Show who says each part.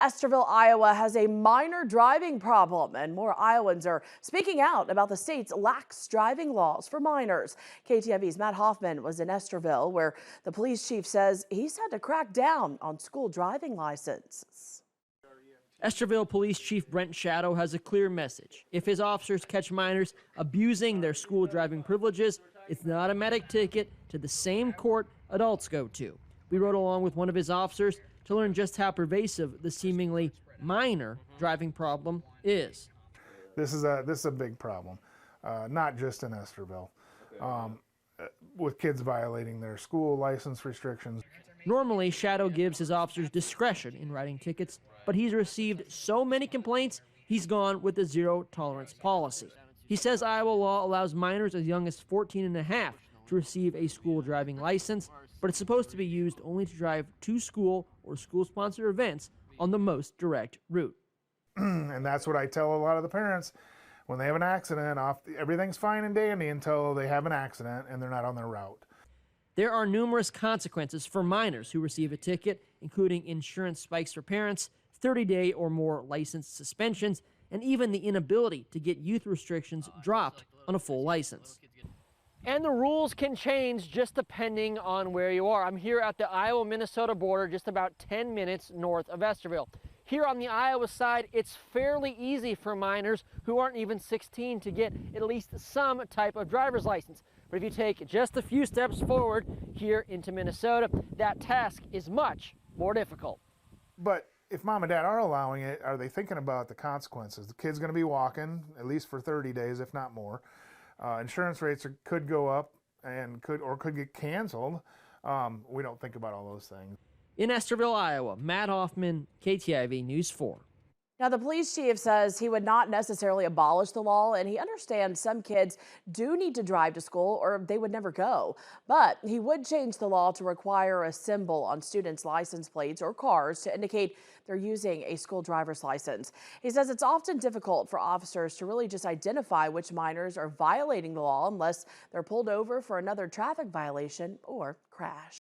Speaker 1: Estherville, Iowa has a minor driving problem, and more Iowans are speaking out about the state's lax driving laws for minors. KTV's Matt Hoffman was in Estherville, where the police chief says he's had to crack down on school driving licenses.
Speaker 2: Estherville Police Chief Brent Shadow has a clear message. If his officers catch minors abusing their school driving privileges, it's an automatic ticket to the same court adults go to. We rode along with one of his officers to learn just how pervasive the seemingly minor driving problem is.
Speaker 3: This is a big problem, not just in Estherville, with kids violating their school license restrictions.
Speaker 2: Normally, Shadow gives his officers discretion in writing tickets, but he's received so many complaints, he's gone with a zero-tolerance policy. He says Iowa law allows minors as young as 14 and a half to receive a school driving license, but it's supposed to be used only to drive to school or school-sponsored events on the most direct route.
Speaker 3: And that's what I tell a lot of the parents. When they have an accident, everything's fine and dandy until they have an accident and they're not on their route.
Speaker 2: There are numerous consequences for minors who receive a ticket, including insurance spikes for parents, 30-day or more license suspensions, and even the inability to get youth restrictions dropped on a full license. And the rules can change just depending on where you are. I'm here at the Iowa-Minnesota border, just about 10 minutes north of Estherville. Here on the Iowa side, it's fairly easy for minors who aren't even 16 to get at least some type of driver's license. But if you take just a few steps forward here into Minnesota, that task is much more difficult.
Speaker 3: But if mom and dad are allowing it, are they thinking about the consequences? The kid's going to be walking at least for 30 days, if not more. Insurance rates could go up and could get canceled. We don't think about all those things.
Speaker 2: In Estherville, Iowa, Matt Hoffman, KTIV News 4.
Speaker 1: Now, the police chief says he would not necessarily abolish the law, and he understands some kids do need to drive to school or they would never go. But he would change the law to require a symbol on students' license plates or cars to indicate they're using a school driver's license. He says it's often difficult for officers to really just identify which minors are violating the law unless they're pulled over for another traffic violation or crash.